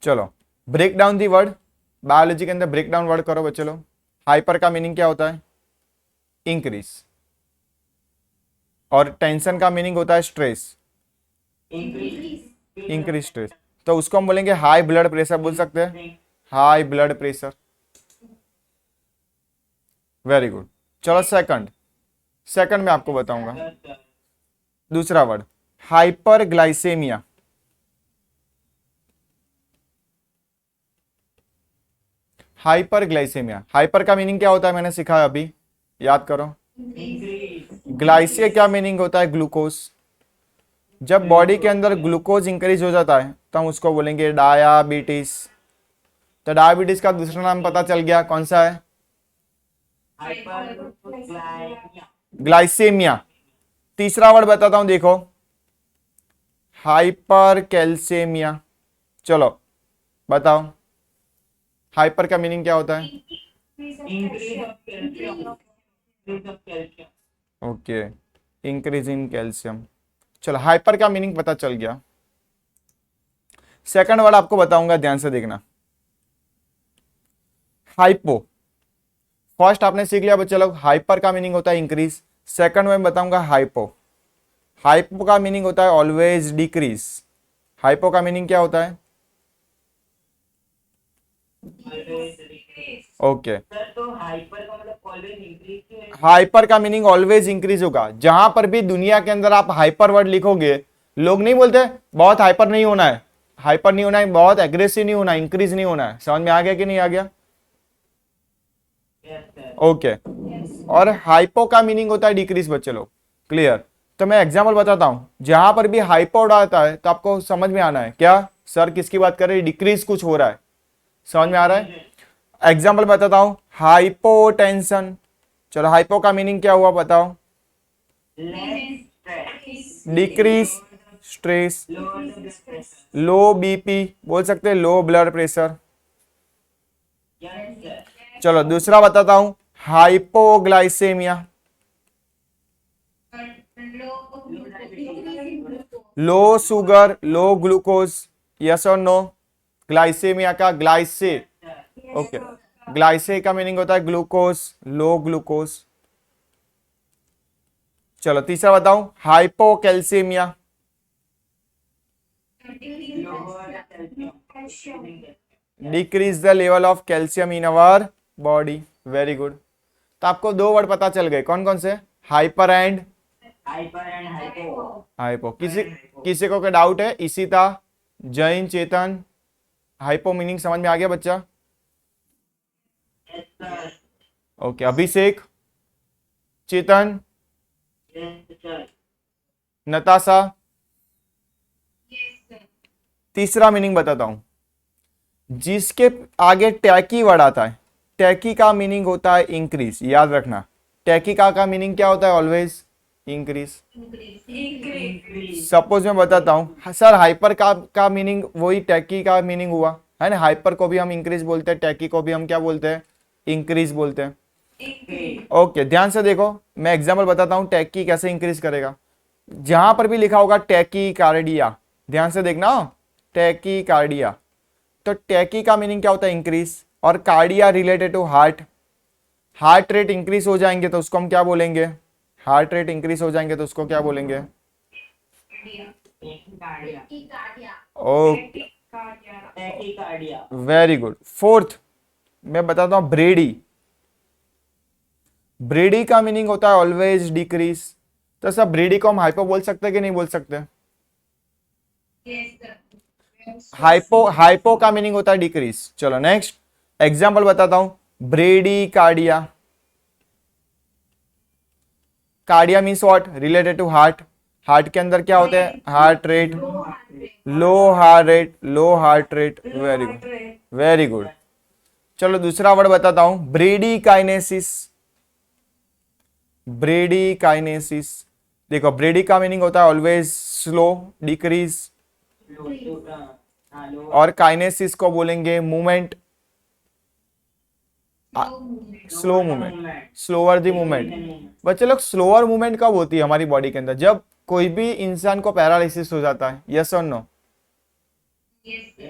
चलो break down the word, biology के अंदर ब्रेक डाउन वर्ड करो बच्चे लोग। हाइपर का मीनिंग क्या होता है? इंक्रीज। और टेंशन का मीनिंग होता है स्ट्रेस, इंक्रीज स्ट्रेस। तो उसको हम बोलेंगे हाई ब्लड प्रेशर, बोल सकते हैं high blood pressure. Very good. चलो सेकंड, सेकंड में आपको बताऊंगा दूसरा word, hyperglycaemia. Hyperglycaemia, hyper का मीनिंग क्या होता है मैंने सिखाया अभी, याद करो। ग्लाइसिया क्या मीनिंग होता है? ग्लूकोज। जब बॉडी के अंदर ग्लूकोज इंक्रीज हो जाता है तो हम उसको बोलेंगे डायाबिटीज। तो डायबिटीज का दूसरा नाम पता चल गया, कौन सा है? ग्लाइसेमिया। तीसरा वर्ड बताता हूं, देखो, हाइपर कैल्सियमिया। चलो बताओ, हाइपर का मीनिंग क्या होता है? Okay, increase in calcium. चलो हाइपर का मीनिंग पता चल गया। सेकंड वर्ड आपको बताऊंगा, ध्यान से देखना, हाइपो। फर्स्ट आपने सीख लिया बच्चे लोग, हाइपर का मीनिंग होता है इंक्रीज। सेकंड में बताऊंगा हाइपो। हाइपो का मीनिंग होता है ऑलवेज डिक्रीज। हाइपो का मीनिंग क्या होता है? ओके, हाइपर का मीनिंग ऑलवेज इंक्रीज होगा। जहां पर भी दुनिया के अंदर आप हाइपर वर्ड लिखोगे, लोग नहीं बोलते बहुत हाइपर नहीं होना है, हाइपर नहीं होना है, बहुत एग्रेसिव नहीं होना है, इंक्रीज नहीं होना है। समझ में आ गया कि नहीं आ गया? ओके। और हाइपो का मीनिंग होता है डिक्रीज बच्चे लोग, क्लियर? तो मैं एग्जांपल बताता हूं, जहां पर भी हाइपो आता है तो आपको समझ में आना है क्या सर किसकी बात कर रहे हैं, डिक्रीज कुछ हो रहा है। समझ में आ रहा है? एग्जाम्पल बताता हूं, हाइपोटेंशन। चलो हाइपो का मीनिंग क्या हुआ बताओ? डिक्रीज स्ट्रेस, लो बीपी, बोल सकते हैं लो ब्लड प्रेशर। चलो दूसरा बताता हूं, हाइपोग्लाइसेमिया। लो शुगर, लो ग्लूकोज, यस और नो? ग्लाइसेमिया का ग्लाइसे, ओके, ग्लाइसे का मीनिंग होता है ग्लूकोज, लो ग्लूकोज। चलो तीसरा बताऊं, hypocalcaemia. Decrease the level of calcium in our body. Very good. तो आपको दो वर्ड पता चल गए, कौन कौन से? Hyper and hypo. किसी किसी को कोई डाउट है? इशिता, जैन, चेतन, हाइपो मीनिंग समझ में आ गया बच्चा? ओके, अभिषेक, चेतन, नताशा। तीसरा मीनिंग बताता हूं, जिसके आगे टैकी वर्ड आता है, टैकी का मीनिंग होता है इंक्रीज। याद रखना, टैकी का मीनिंग क्या होता है? Always increase. सपोज मैं बताता हूं सर, हाइपर का मीनिंग वही टैकी का मीनिंग हुआ है ना। हाइपर को भी हम इंक्रीज बोलते हैं, टैकी को भी हम क्या बोलते हैं? इंक्रीज बोलते हैं। ओके, ध्यान से देखो, मैं एग्जांपल बताता हूं टैकी कैसे इंक्रीज करेगा। जहां पर भी लिखा होगा टैकी कार्डिया, ध्यान से देखना, टैकी कार्डिया। तो टैकी का मीनिंग क्या होता है? इंक्रीज। और cardia related to heart, heart rate increase हो जाएंगे तो उसको हम क्या बोलेंगे? हार्ट रेट इंक्रीज हो जाएंगे तो उसको क्या बोलेंगे? Okay, very good. फोर्थ मैं बताता हूं, ब्रेडी। ब्रेडी का मीनिंग होता है ऑलवेज डिक्रीज। तो सब ब्रेडी को हम हाइपो बोल सकते हैं कि नहीं बोल सकते? हाइपो, हाइपो का मीनिंग होता है डिक्रीज। चलो नेक्स्ट एग्जांपल बताता हूं, bradycardia. Cardia means what? Related to heart. Heart के अंदर क्या होते हैं? Heart rate, low heart rate, low heart rate. Very good, very good. चलो दूसरा वर्ड बताता हूं, ब्रेडी काइनेसिस। ब्रेडी काइनेसिस, देखो ब्रेडी का मीनिंग होता है ऑलवेज स्लो, डिक्रीज। और काइनेसिस को बोलेंगे मूवमेंट, स्लो मूवमेंट, स्लोअर दी मूवमेंट। बच्चे लोग स्लोअर मूवमेंट कब होती है हमारी बॉडी के अंदर? जब कोई भी इंसान को पैरालिसिस हो जाता है, यस और नो?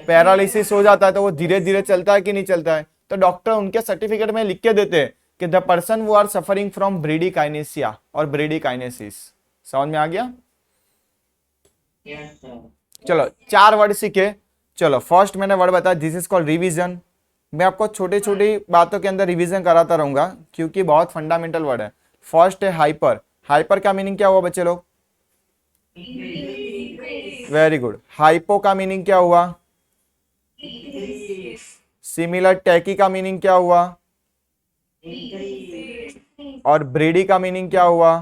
पैरालिसिस हो जाता है तो वो धीरे धीरे चलता है कि नहीं चलता है, तो डॉक्टर उनके सर्टिफिकेट में लिख के देते हैं कि द पर्सन वो आर सफरिंग फ्रॉम ब्रेडिकाइनेसिया और ब्रेडिकाइनेसिस। समझ में आ गया? चलो 4 वर्ड सीखे। चलो फर्स्ट मैंने वर्ड बताया, दिस इज कॉल्ड रिवीजन। मैं आपको छोटी छोटी बातों के अंदर रिवीजन कराता रहूंगा क्योंकि बहुत फंडामेंटल वर्ड है। फर्स्ट है हाइपर। हाइपर का मीनिंग क्या हुआ बच्चे लोग? Very good. हाइपो का मीनिंग क्या हुआ? सिमिलर। टैकी का मीनिंग क्या हुआ? और ब्रेडी का मीनिंग क्या हुआ?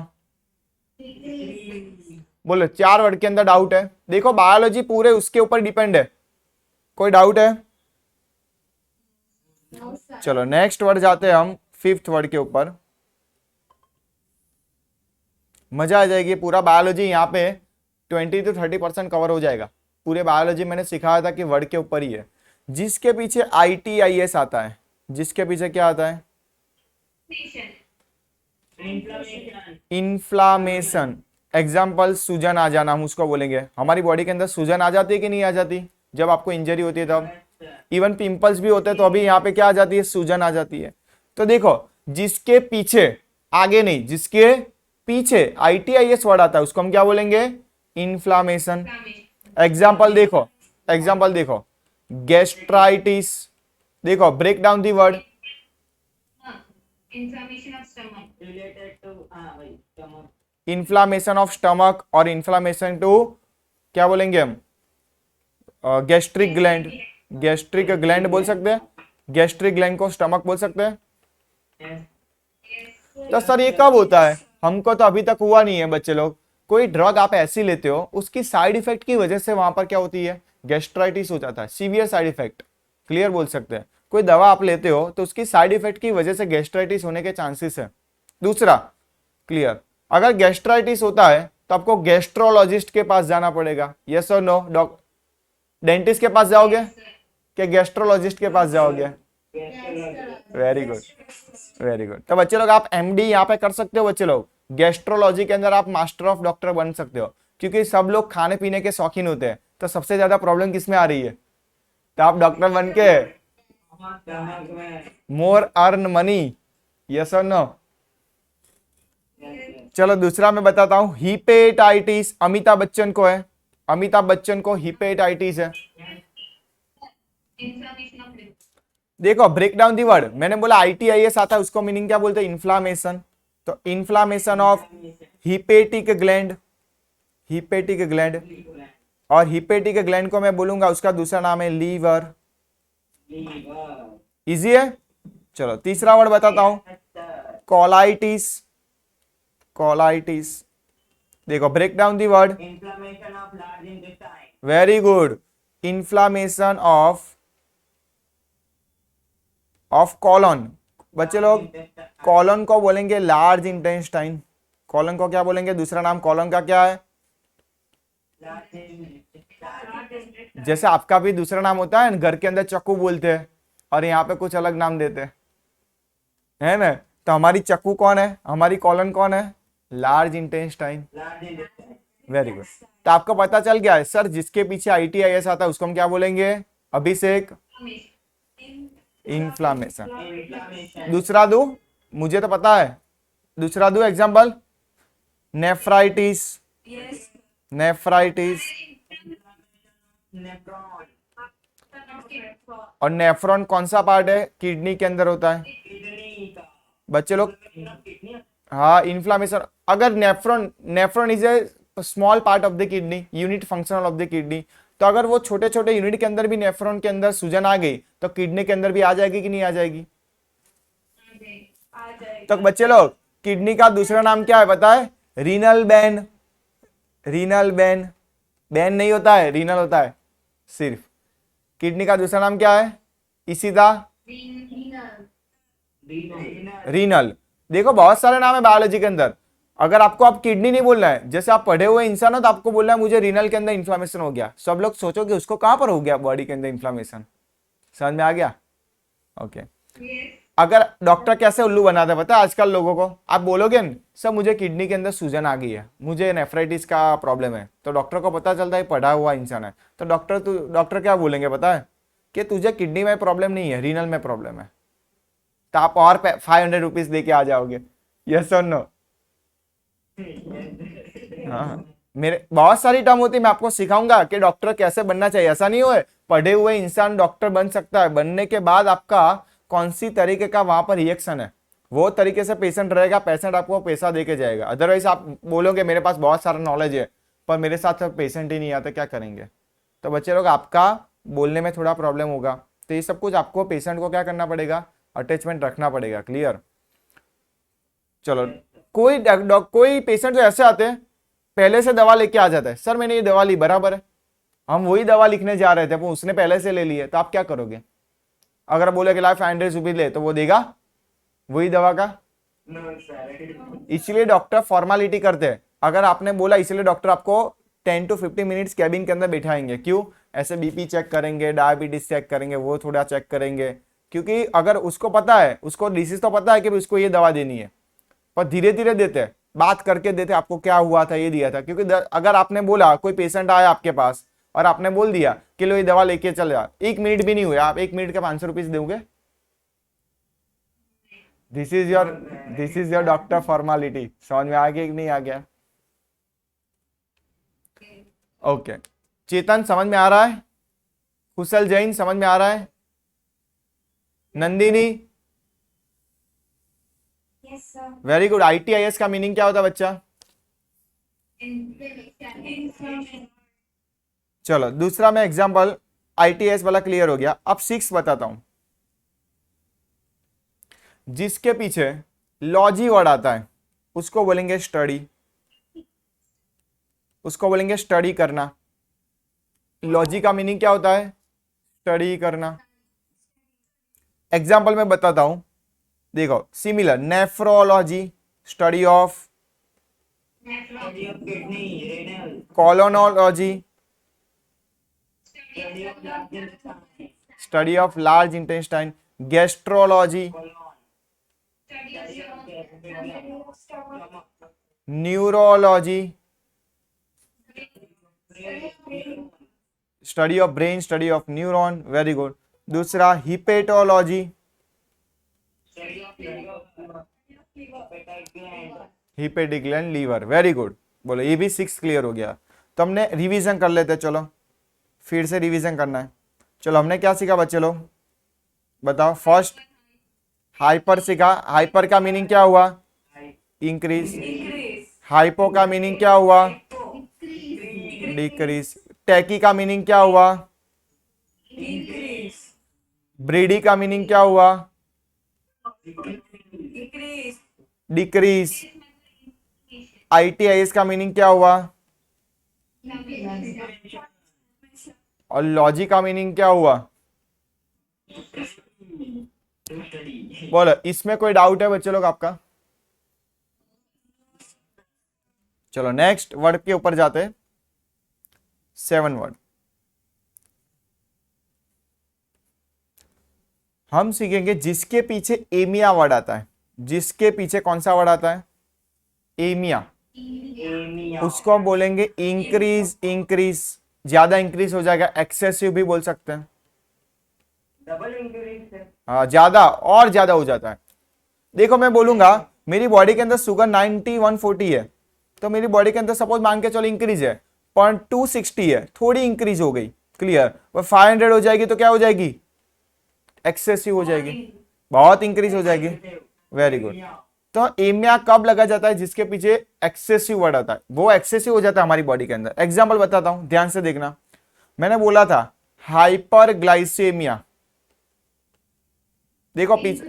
बोलो 4 वर्ड के अंदर डाउट है? देखो बायोलॉजी पूरे उसके ऊपर डिपेंड है। कोई डाउट है? चलो नेक्स्ट वर्ड जाते हैं हम 5th वर्ड के ऊपर। मजा आ जाएगी। पूरा बायोलॉजी यहाँ पे 20 to 30% कवर हो जाएगा। पूरे बायोलॉजी मैंने सिखाया था कि वर्ड के ऊपर ही है। जिसके पीछे ITIS आता है, जिसके पीछे क्या आता है? इन्फ्लामेशन। एग्जाम्पल सूजन आ जाना, हम उसको बोलेंगे। हमारी बॉडी के अंदर सूजन आ जाती है कि नहीं आ जाती जब आपको इंजरी होती है तब? इवन पिंपल्स भी होते हैं तो अभी यहाँ पे क्या आ जाती है? सूजन आ जाती है। तो देखो जिसके पीछे, आगे नहीं, जिसके पीछे ITIS वर्ड आता है उसको हम क्या बोलेंगे? इन्फ्लामेशन। एग्जाम्पल देखो, एग्जाम्पल देखो, गैस्ट्राइटिस। देखो break down the word. Inflammation of stomach और इन्फ्लामेशन टू क्या बोलेंगे हम? Gastric gland. गैस्ट्रिक ग्लैंड बोल सकते हैं, गैस्ट्रिक ग्लैंड को स्टमक बोल सकते हैं। तो सर ये कब होता है? हमको तो अभी तक हुआ नहीं है बच्चे लोग। कोई ड्रग आप ऐसी लेते हो उसकी साइड इफेक्ट की वजह से वहां पर क्या होती है? गैस्ट्राइटिस हो जाता है, सीवियर साइड इफेक्ट। क्लियर बोल सकते हैं। कोई दवा आप लेते हो तो उसकी साइड इफेक्ट की वजह से गैस्ट्राइटिस होने के चांसेस है। दूसरा, क्लियर, अगर गैस्ट्राइटिस होता है तो आपको गैस्ट्रोलॉजिस्ट के पास जाना पड़ेगा। यस और नो? डेंटिस्ट के पास जाओगे क्या गैस्ट्रोलॉजिस्ट के पास जाओगे? Very good, very good. तो बच्चे लोग आप MD यहाँ पे कर सकते हो। बच्चे लोग गैस्ट्रोलॉजी के अंदर आप मास्टर ऑफ डॉक्टर बन सकते हो क्योंकि सब लोग खाने पीने के शौकीन होते हैं। तो सबसे ज्यादा प्रॉब्लम किसमें आ रही है? तो आप डॉक्टर बन के मोर अर्न मनी। यस और नो? चलो दूसरा मैं बताता हूं, हिपेटाइटिस। अमिताभ बच्चन को है, अमिताभ बच्चन को हिपेटाइटिस है। देखो ब्रेक डाउन दी वर्ड, मैंने बोला ITIS आता है उसको मीनिंग क्या बोलते हैं? इन्फ्लामेशन। तो inflammation of hepatic gland, hepatic gland. और हिपेटिक ग्लैंड को मैं बोलूंगा उसका दूसरा नाम है लीवर। इजी है। चलो तीसरा वर्ड बताता हूं, कोलाइटिस। कोलाइटिस। देखो break down the word. Very good. Inflammation of colon. बच्चे लोग कॉलन को बोलेंगे लार्ज इंटेस्टाइन। कॉलन को क्या बोलेंगे? दूसरा नाम कॉलन का क्या है? जैसे आपका भी दूसरा नाम होता है, घर के अंदर चक्कू बोलते हैं और यहाँ पे कुछ अलग नाम देते हैं, है ना? तो हमारी चक्कू कौन है? हमारी कॉलन कौन है? Large intestine. Very good. तो आपको पता चल गया है सर, जिसके पीछे ITIS आता है उसको हम क्या बोलेंगे? अभिषेक, इन्फ्लामेशन। दूसरा दो, मुझे तो पता है। दूसरा दो एग्जांपल, नेफ्राइटिस। नेफ्राइटिस। और नेफ्रॉन कौन सा पार्ट है? किडनी के अंदर होता है बच्चे लोग। हाँ, इन्फ्लामेशन। अगर nephron is a small part of the kidney, unit functional of the kidney. तो अगर वो छोटे छोटे यूनिट के अंदर भी नेफ्रॉन के अंदर सूजन आ गई तो किडनी के अंदर भी आ जाएगी कि नहीं आ जाएगी? तो बच्चे लोग किडनी का दूसरा नाम क्या है पता है? Renal Ben. Renal Ben. Ben नहीं होता है, रीनल होता है सिर्फ। किडनी का दूसरा नाम क्या है? इसी था रीनल। देखो बहुत सारे नाम है बायोलॉजी के अंदर। अगर आपको आप किडनी नहीं बोलना है, जैसे आप पढ़े हुए इंसान हो तो आपको बोलना है मुझे रीनल के अंदर इन्फ्लामेशन हो गया। सब लोग सोचोगे उसको कहां पर हो गया बॉडी के अंदर इन्फ्लामेशन। समझ में आ गया? ओके। अगर डॉक्टर कैसे उल्लू बनाता है पता है आजकल लोगों को, आप बोलोगे न सर मुझे किडनी के अंदर सूजन आ गई है, मुझे नेफ्राइटिस का प्रॉब्लम है, तो डॉक्टर को पता चलता है पढ़ा हुआ इंसान है, तो डॉक्टर क्या बोलेंगे पता है कि तुझे किडनी में प्रॉब्लम नहीं है, रीनल में प्रॉब्लम है, तो आप और 500 रुपीज दे के आ जाओगे। यस और नो? हाँ, मेरे बहुत सारी टर्म होती है, मैं आपको सिखाऊंगा कि डॉक्टर कैसे बनना चाहिए। ऐसा नहीं हो पढ़े हुए इंसान डॉक्टर बन सकता है, बनने के बाद आपका कौन सी तरीके का वहां पर रिएक्शन है वो तरीके से पेशेंट रहेगा, पेशेंट आपको पैसा दे के जाएगा। अदरवाइज आप बोलोगे मेरे पास बहुत सारा नॉलेज है पर मेरे साथ पेशेंट ही नहीं आता, क्या करेंगे? तो बच्चे लोग आपका बोलने में थोड़ा प्रॉब्लम होगा, तो ये सब कुछ आपको पेशेंट को क्या करना पड़ेगा, अटैचमेंट रखना पड़ेगा। क्लियर? चलो, कोई पेशेंट तो ऐसे आते हैं पहले से दवा लेके आ जाता है, सर मैंने ये दवा ली, बराबर है, हम वही दवा लिखने जा रहे थे वो उसने पहले से ले ली है, तो आप क्या करोगे? अगर बोले कि लाइफ 500 रुपीज ले, तो वो देगा वही दवा का? इसलिए डॉक्टर फॉर्मेलिटी करते हैं। अगर आपने बोला, इसलिए डॉक्टर आपको 10 to 15 मिनट्स कैबिन के अंदर बिठाएंगे। क्यों? ऐसे बीपी चेक करेंगे, डायबिटीज चेक करेंगे, वो थोड़ा चेक करेंगे, क्योंकि अगर उसको पता है, उसको डिसीज तो पता है कि उसको ये दवा देनी है, पर धीरे धीरे देते हैं, बात करके देते आपको क्या हुआ था, ये दिया था। क्योंकि अगर आपने बोला, कोई पेशेंट आया आपके पास और आपने बोल दिया कि लो ये दवा लेके चल जा, 1 मिनट भी नहीं हुआ, आप 1 मिनट का 500 रुपीज दोगे? This is your doctor formality. समझ में आ गया कि नहीं आ गया? ओके, चेतन समझ में आ रहा है? कुशल जैन समझ में आ रहा है? नंदिनी? Very good. ITIS का मीनिंग क्या होता है बच्चा? चलो दूसरा मैं एग्जांपल, ITIS वाला क्लियर हो गया। अब 6 बताता हूं, जिसके पीछे लॉजी वर्ड आता है उसको बोलेंगे स्टडी, उसको बोलेंगे स्टडी करना। लॉजी का मीनिंग क्या होता है? स्टडी करना। एग्जांपल मैं बताता हूं, देखो, similar, nephrology study of, colonology study of large intestine, gastrology, neurology study of brain, study of neuron. Very good. दूसरा hepatology, hepatic gland, liver. Very good. बोलो, ये भी 6 क्लियर हो गया। तो हमने रिवीजन कर लेते, चलो फिर से रिवीजन करना है। चलो हमने क्या सीखा बच्चे लोग, बताओ। फर्स्ट हाइपर सीखा, हाइपर का मीनिंग क्या हुआ? इंक्रीज। हाइपो का मीनिंग क्या हुआ? डिक्रीज। टैकी का मीनिंग क्या हुआ? ब्रीडी का मीनिंग क्या हुआ? डिक्रीज। ITIS का मीनिंग क्या हुआ? और लॉजी का मीनिंग क्या हुआ? बोलो, इसमें कोई डाउट है बच्चे लोग आपका? चलो नेक्स्ट वर्ड के ऊपर जाते हैं। 7 वर्ड हम सीखेंगे जिसके पीछे एमिया वर्ड आता है। जिसके पीछे कौन सा वर्ड आता है? एमिया। उसको हम बोलेंगे इंक्रीज। इंक्रीज, ज्यादा इंक्रीज हो जाएगा, एक्सेसिव भी बोल सकते हैं। डबल इंक्रीज, हाँ, ज्यादा और ज्यादा हो जाता है। देखो मैं बोलूंगा मेरी बॉडी के अंदर शुगर 90/140 है, तो मेरी बॉडी के अंदर सपोज मान के चलो इंक्रीज है 0.260 है, थोड़ी इंक्रीज हो गई, क्लियर। पर 500 हो जाएगी तो क्या हो जाएगी? एक्सेसिव हो जाएगी, बहुत इंक्रीज हो जाएगी। Very good. तो एमिया कब लगा जाता है? जिसके पीछे एक्सेसिव वर्ड आता है, वो एक्सेसिव हो जाता है हमारी बॉडी के अंदर। एग्जांपल बताता हूं, ध्यान से देखना। मैंने बोला था हाइपरग्लाइसेमिया, देखो पीछे,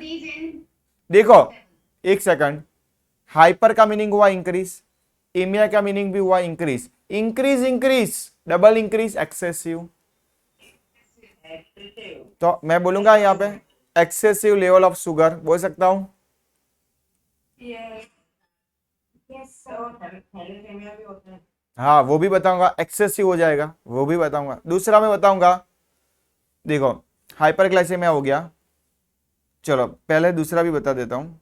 देखो एक सेकंड, हाइपर का मीनिंग हुआ इंक्रीज, एमिया का मीनिंग भी हुआ increase. Increase increase, double increase, excessive. तो मैं बोलूंगा यहां पे एक्सेसिव लेवल ऑफ शुगर बोल सकता हूं। हाँ, वो भी बताऊंगा, एक्सेसिव हो जाएगा वो भी बताऊंगा। दूसरा मैं बताऊंगा, देखो हाइपरग्लाइसेमिया हो गया, चलो पहले दूसरा भी बता देता हूँ।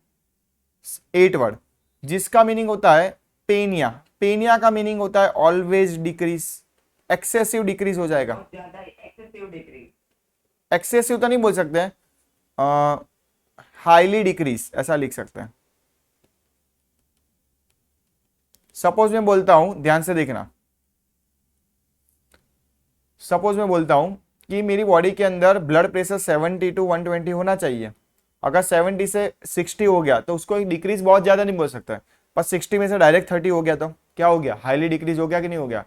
8 वर्ड जिसका मीनिंग होता है पेनिया। पेनिया का मीनिंग होता है ऑलवेज डिक्रीज, एक्सेसिव डिक्रीज हो जाएगा। एक्सेसिव तो नहीं बोल सकते हैं, हाईली डिक्रीज ऐसा लिख सकते हैं। सपोज मैं बोलता हूं, ध्यान से देखना, सपोज मैं बोलता हूं कि मेरी बॉडी के अंदर ब्लड प्रेशर 70 to 120 होना चाहिए। अगर 70 से 60 हो गया तो उसको डिक्रीज बहुत ज्यादा नहीं बोल सकता है, पर 60 में से डायरेक्ट 30 हो गया तो क्या हो गया, हाईली डिक्रीज हो गया कि नहीं हो गया।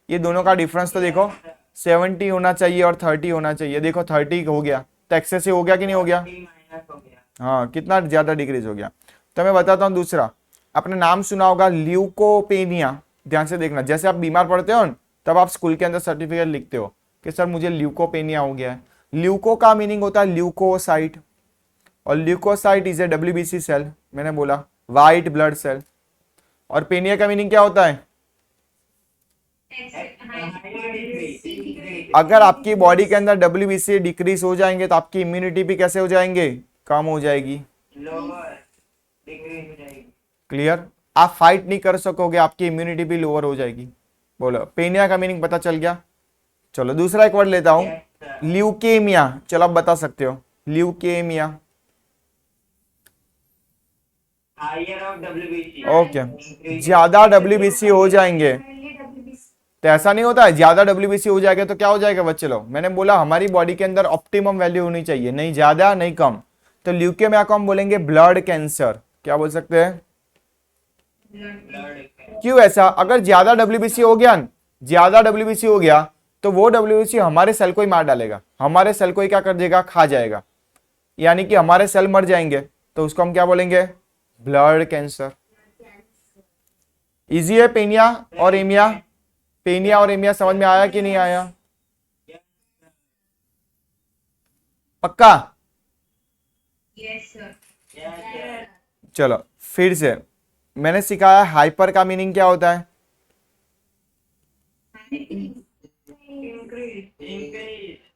ये दोनों का डिफरेंस तो देखो, 70 होना चाहिए और 30 होना चाहिए, देखो 30 हो गया तो एक्सेसिव हो गया कि नहीं हो गया। हाँ, कितना ज्यादा डिक्रीज हो गया। तो मैं बताता हूँ दूसरा, आपने नाम सुना होगा ल्यूकोपेनिया। ध्यान से देखना, जैसे आप बीमार पड़ते हो तब आप स्कूल के अंदर सर्टिफिकेट लिखते हो कि सर मुझे ल्यूकोपेनिया हो गया है। ल्यूको का मीनिंग होता है ल्यूकोसाइट, और leucocyte is a WBC cell, मैंने बोला व्हाइट ब्लड सेल। और पेनिया का मीनिंग क्या होता है, अगर आपकी बॉडी के अंदर डब्ल्यूबीसी डिक्रीज हो जाएंगे तो आपकी इम्यूनिटी भी कैसे हो जाएंगे, कम हो जाएगी, क्लियर। आप फाइट नहीं कर सकोगे, आपकी इम्यूनिटी भी लोअर हो जाएगी। बोलो, पेनिया का मीनिंग पता चल गया। चलो दूसरा एक वर्ड लेता हूं, ल्यूकेमिया। चलो आप बता सकते हो ल्यूकेमिया। ओके, ज्यादा डब्ल्यूबीसी हो जाएंगे तो ऐसा नहीं होता है, ज्यादा डब्ल्यूबीसी हो जाएगा तो क्या हो जाएगा बच्चे लोग, मैंने बोला हमारी बॉडी के अंदर ऑप्टिमम वैल्यू होनी चाहिए, नहीं ज्यादा नहीं कम। तो ल्यूकेमिया को हम बोलेंगे ब्लड कैंसर। क्या बोल सकते हैं, क्यों ऐसा, अगर ज्यादा डब्ल्यूबीसी हो गया, ज्यादा डब्ल्यूबीसी हो गया तो वो डब्ल्यूबीसी हमारे सेल को ही मार डालेगा, हमारे सेल को ही क्या कर देगा, खा जाएगा, यानी कि हमारे सेल मर जाएंगे, तो उसको हम क्या बोलेंगे, ब्लड कैंसर। इजी है पेनिया और एमिया। पेनिया और एमिया समझ में आया कि नहीं आया, पक्का। Yes sir. चलो फिर से मैंने सिखाया हाइपर का मीनिंग क्या होता है,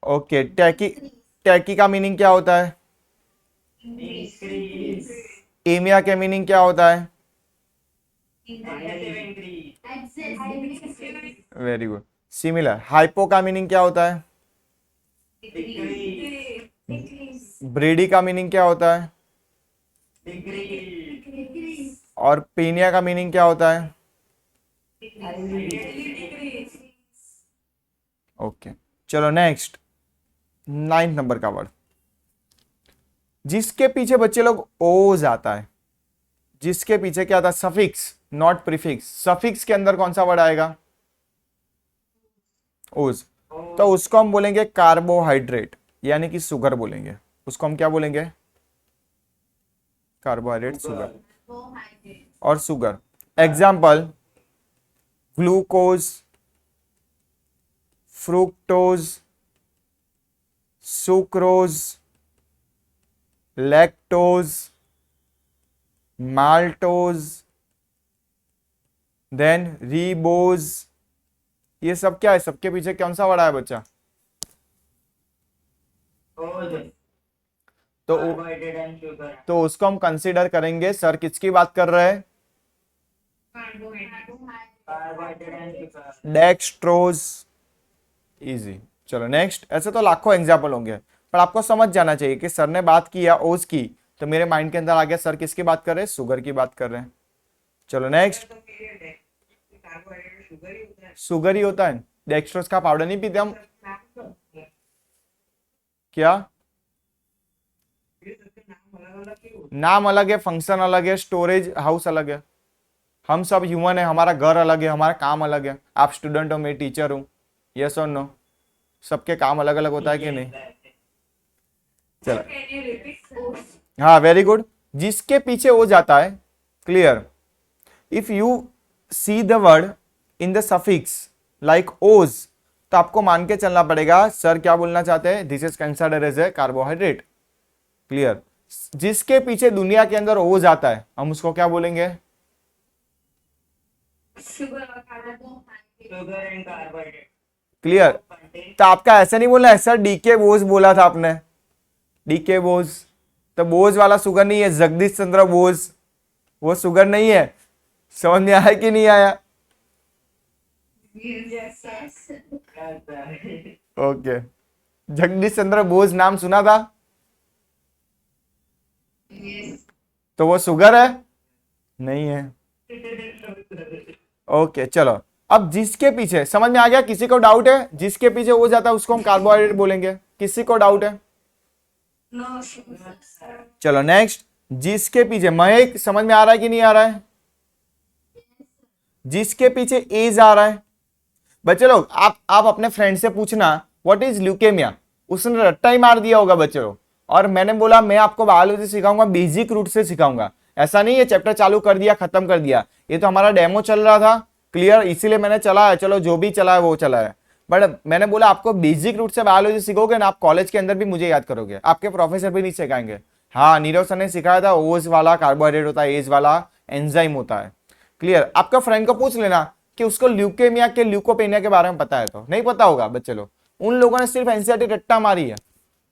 ओके। टैकी, टैकी का मीनिंग क्या होता है, एमिया का मीनिंग क्या होता है, वेरी गुड, सिमिलर। हाइपो का मीनिंग क्या होता है, ब्रेडी का मीनिंग क्या होता है, और पेनिया का मीनिंग क्या होता है, ओके। चलो नेक्स्ट 9 नंबर का वर्ड, जिसके पीछे बच्चे लोग ओज आता है, जिसके पीछे क्या आता है, सफिक्स नॉट प्रीफिक्स। सफिक्स के अंदर कौन सा वर्ड आएगा, ओज। तो उसको हम बोलेंगे कार्बोहाइड्रेट, यानी कि शुगर बोलेंगे, उसको हम क्या बोलेंगे, कार्बोहाइड्रेट, शुगर और sugar. Example, glucose, fructose, sucrose, lactose, maltose, then ribose. ये सब क्या है, सबके पीछे कौन सा वर्ड है बच्चा, तो उसको हम कंसीडर करेंगे, सर किसकी बात कर रहे हैं, डेक्स्ट्रोज। इजी। चलो नेक्स्ट, ऐसे तो लाखों एग्जाम्पल होंगे, पर आपको समझ जाना चाहिए कि सर ने बात किया ओज की तो मेरे माइंड के अंदर आ गया सर किसकी बात कर रहे हैं, शुगर की बात कर रहे हैं। चलो नेक्स्ट, शुगर ही होता है, डेक्स्ट्रोज का पाउडर नहीं पीते हम, क्या नाम अलग है, फंक्शन अलग है, स्टोरेज हाउस अलग है। हम सब ह्यूमन है, हमारा घर अलग है, हमारा काम अलग है। आप स्टूडेंट हो, मैं टीचर हूं, यस और नो, सबके काम अलग अलग होता है कि नहीं। चलो हाँ, वेरी गुड, जिसके पीछे हो जाता है, clear. If you see the word in the suffix like ओज, तो आपको मान के चलना पड़ेगा सर क्या बोलना चाहते हैं, this is considered as a carbohydrate, clear. जिसके पीछे दुनिया के अंदर ओज आता है हम उसको क्या बोलेंगे, क्लियर। तो आपका ऐसा नहीं बोलना है सर डीके बोस बोला था आपने, डीके बोस, तो बोस वाला शुगर नहीं है, जगदीश चंद्र बोस, वो शुगर नहीं है। समझ में आया कि नहीं आया? Yes, sir. Okay, Jagdish Chandra Bose नाम सुना था? Yes. तो वो शुगर है? नहीं है। ओके चलो, अब जिसके पीछे, समझ में आ गया? किसी को डाउट है? जिसके पीछे हो जाता है उसको हम कार्बोहाइड्रेट बोलेंगे। किसी को डाउट है? No, sir. चलो नेक्स्ट, जिसके पीछे, महक समझ में आ रहा है कि नहीं आ रहा है? जिसके पीछे एज आ रहा है, बच्चे लोग आप अपने फ्रेंड से पूछना व्हाट इज ल्यूकेमिया, उसने रट्टा ही मार दिया होगा बच्चे लोग। और मैंने बोला मैं आपको बायोलॉजी सिखाऊंगा, बेसिक रूट से सिखाऊंगा, ऐसा नहीं है चैप्टर चालू कर दिया खत्म कर दिया, ये तो हमारा डेमो चल रहा था, क्लियर, इसीलिए मैंने चला है, चलो जो भी चला है वो चला है। बट मैंने बोला आपको बेसिक रूट से बायोलॉजी सीखोगे ना, आप कॉलेज के अंदर भी मुझे याद करोगे, आपके प्रोफेसर भी नहीं सिखाएंगे। हाँ, नीरव सर ने सिखाया था, ओज वाला कार्बोहाइड्रेट होता है, एज वाला एंजाइम होता है, क्लियर। आपका फ्रेंड को पूछ लेना कि उसको ल्यूकेमिया के ल्यूकोपेनिया के बारे में पता है, तो नहीं पता होगा बच्चे लोग, उन लोगों ने सिर्फ एनसीईआरटी रट्टा मारी है,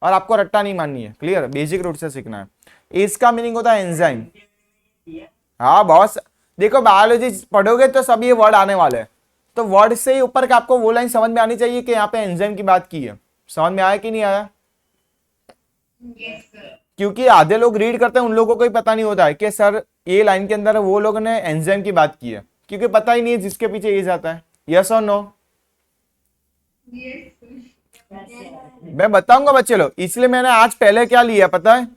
और आपको रट्टा नहीं माननी है, क्लियर, बेसिक रूट से सीखना है। इसका मीनिंग होता है एंजाइम। हाँ बॉस, देखो बायोलॉजी पढ़ोगे तो सब ये वर्ड आने वाले हैं, तो वर्ड से ही ऊपर का आपको वो लाइन समझ में आनी चाहिए कि यहाँ पे एंजाइम की बात की है। समझ में आया कि नहीं आया? Yes, sir. क्योंकि आधे लोग रीड करते हैं, उन लोगों को ही पता नहीं होता है कि सर ये लाइन के अंदर वो लोग ने एंजाइम की बात की है, क्योंकि पता ही नहीं है जिसके पीछे ये जाता है। यस और नो? Yes, sir. मैं बताऊंगा बच्चे लोग, इसलिए मैंने आज पहले क्या लिया पता है?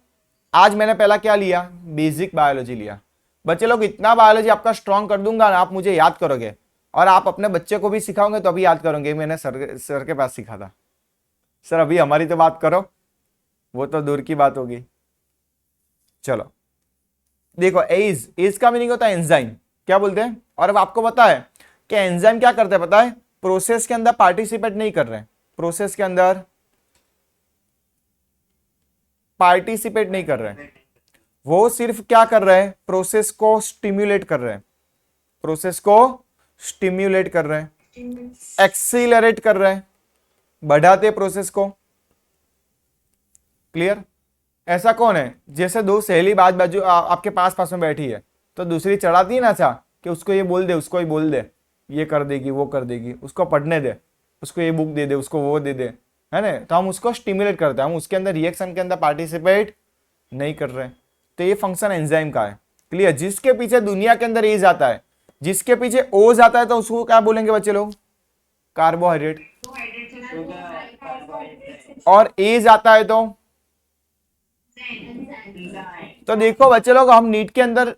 आज मैंने पहला क्या लिया? बेसिक बायोलॉजी लिया। बच्चे लोग इतना बायोलॉजी आपका स्ट्रॉन्ग कर दूंगा ना, आप मुझे याद करोगे, और आप अपने बच्चे को भी सिखाओगे तो अभी याद करोगे मैंने सर के पास सीखा था। सर अभी हमारी तो बात करो, वो तो दूर की बात होगी। चलो देखो, एज का मीनिंग होता है एंजाइम, क्या बोलते हैं? और अब आपको पता है कि एंजाइम क्या करते हैं पता है? प्रोसेस के अंदर पार्टिसिपेट नहीं कर रहे हैं, प्रोसेस के अंदर पार्टिसिपेट नहीं कर रहे हैं, वो सिर्फ क्या कर रहे हैं? प्रोसेस को स्टिम्युलेट कर रहे हैं, प्रोसेस को स्टिम्युलेट कर रहे हैं, एक्सीलरेट कर रहे हैं, बढ़ाते प्रोसेस को, क्लियर। ऐसा कौन है? जैसे दो सहेली बाजू आपके पास पास में बैठी है, तो दूसरी चढ़ाती है ना, अच्छा कि उसको ये बोल दे, उसको ये बोल दे, ये कर देगी वो कर देगी, उसको पढ़ने दे, उसको ये बुक दे दे, उसको वो दे दे, है ना, तो हम उसको स्टिमुलेट करते हैं, हम उसके अंदर रिएक्शन के अंदर पार्टिसिपेट नहीं कर रहे। तो ये फंक्शन एंजाइम का है, क्लियर। जिसके पीछे दुनिया के अंदर ए जाता है, जिसके पीछे ओ जाता है, तो उसको क्या बोलेंगे बच्चे लोग? कार्बोहाइड्रेट। और ए जाता है तो देखो बच्चे लोग, हम नीट के अंदर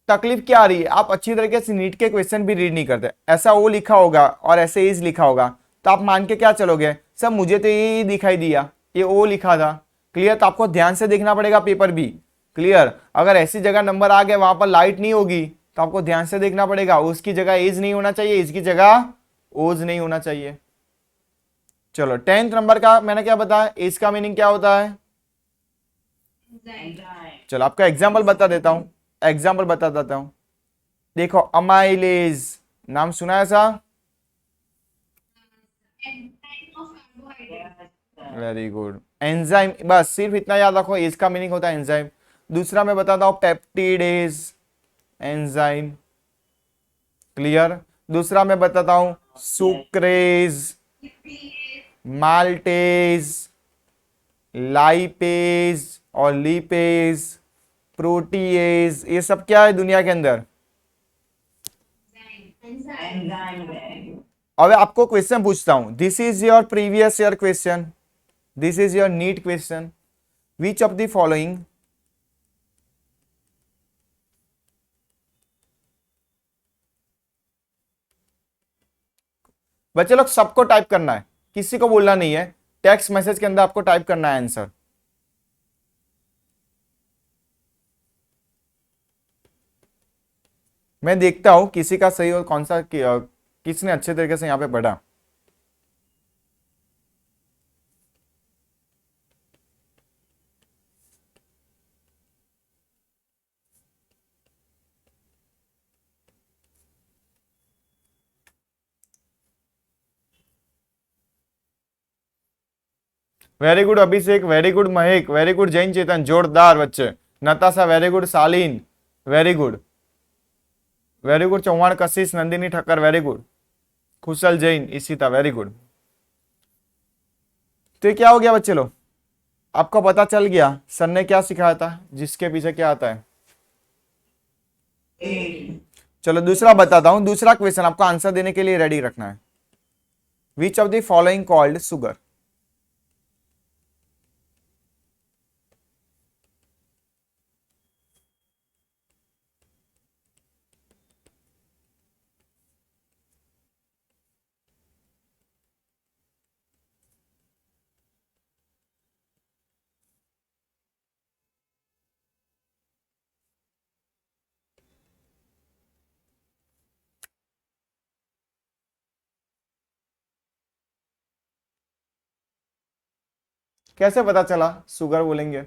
तकलीफ क्या आ रही है, आप अच्छी तरीके से नीट के क्वेश्चन भी रीड नहीं करते, ऐसा ओ लिखा होगा और ऐसे इज लिखा होगा, तो आप मान के क्या चलोगे? सब मुझे तो ये दिखाई दिया, ये ओ लिखा था, क्लियर। तो आपको ध्यान से देखना पड़ेगा पेपर भी, क्लियर। अगर ऐसी जगह नंबर आ गया, वहां पर लाइट नहीं होगी, तो आपको ध्यान से देखना पड़ेगा, उसकी जगह एज नहीं होना चाहिए, इसकी जगह ओज नहीं होना चाहिए। चलो 10th नंबर का मैंने क्या बताया, एज का मीनिंग क्या होता है? चलो आपका एग्जाम्पल बता देता हूं, एग्जाम्पल बता देता हूं। देखो अमाइलेज, नाम सुना है ऐसा? Very good. एंजाइम, बस सिर्फ इतना याद रखो, इसका मीनिंग होता है एंजाइम। दूसरा मैं बताता हूं पेप्टिडेज, एंजाइम, क्लियर। दूसरा मैं बताता हूं सुक्रेज, माल्टेज, लाइपेज और लिपेज, प्रोटीएज, ये सब क्या है दुनिया के अंदर? अब आपको क्वेश्चन पूछता हूं, this is your previous year question, this is your NEET question, which of the following बच्चे लोग सबको टाइप करना है, किसी को बोलना नहीं है, टेक्स्ट मैसेज के अंदर आपको टाइप करना है आंसर। मैं देखता हूं किसी का सही और कौन सा किसने अच्छे तरीके से यहां पे पढ़ा। Very good Abhishek, very good Mahek, very good Jain Chetan, जोरदार बच्चे। Natasha very good, Saleen very good, very good Chauhan Kashish, Nandini Thakkar very good, Kushal Jain, Ishita very good. तो ये क्या हो गया बच्चे लोग, आपको पता चल गया सर ने क्या सिखाया था, जिसके पीछे क्या आता है। चलो दूसरा बताता हूं, दूसरा क्वेश्चन आपको आंसर देने के लिए रेडी रखना है। विच of the following called sugar. कैसे पता चला सुगर बोलेंगे,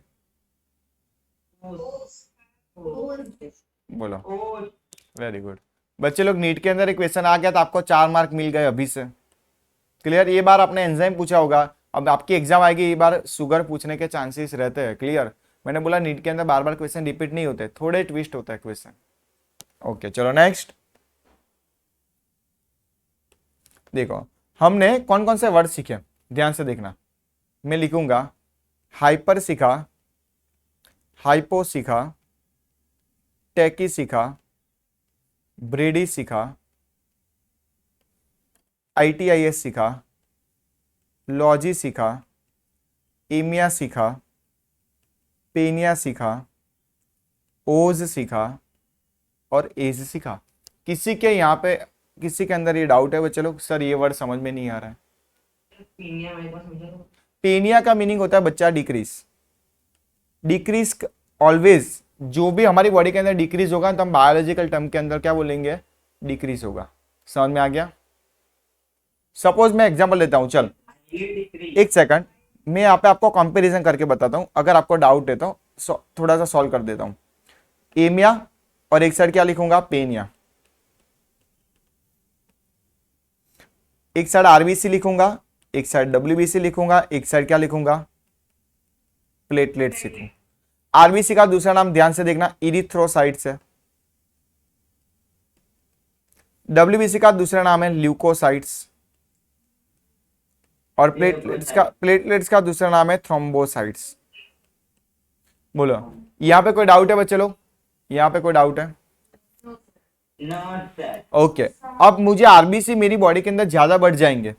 बोलो। वेरी गुड बच्चे लोग, नीट के अंदर एक क्वेश्चन आ गया तो आपको 4 मार्क मिल गए अभी से। क्लियर, ये बार आपने एंजाइम पूछा होगा, अब आपकी एग्जाम आएगी ये बार सुगर पूछने के चांसेस रहते हैं। क्लियर, मैंने बोला नीट के अंदर बार बार क्वेश्चन रिपीट नहीं होते, थोड़े ट्विस्ट होता है क्वेश्चन। ओके चलो नेक्स्ट देखो, हमने कौन कौन से वर्ड सीखे, ध्यान से देखना। मैं लिखूंगा हाइपर सीखा, हाइपो सीखा, टैकी सीखा, ब्रेडी सीखा, ITIS सीखा, लॉजी सीखा, एमिया सीखा, पेनिया सीखा, ओज सीखा और एज सीखा। किसी के यहाँ पे किसी के अंदर ये डाउट है वो, चलो सर ये वर्ड समझ में नहीं आ रहा है। पेनिया का मीनिंग होता है बच्चा डिक्रीज। डिक्रीज ऑलवेज, जो भी हमारी बॉडी के अंदर डिक्रीज होगा तो हम बायोलॉजिकल टर्म के अंदर क्या बोलेंगे, डिक्रीज होगा। समझ में आ गया। सपोज मैं एग्जांपल लेता हूं, चल एक सेकंड, मैं यहाँ पे आपको कंपैरिजन करके बताता हूं, अगर आपको डाउट है तो थोड़ा सा सॉल्व कर देता हूं। एमिया और एक साइड क्या लिखूंगा, पेनिया। एक साइड आरबीसी लिखूंगा, एक साइड WBC लिखूंगा, एक साइड क्या लिखूंगा, प्लेटलेट्स लिखूंगा। आरबीसी का दूसरा नाम ध्यान से देखना, इरिथ्रोसाइट्स है। WBC का दूसरा नाम है ल्यूकोसाइट्स, और प्लेटलेट्स का दूसरा नाम है थ्रोम्बोसाइट्स। बोलो, यहां पे कोई डाउट है बच्चे लोग, यहां पे कोई डाउट है? ओके अब मुझे आरबीसी मेरी बॉडी के अंदर ज्यादा बढ़ जाएंगे,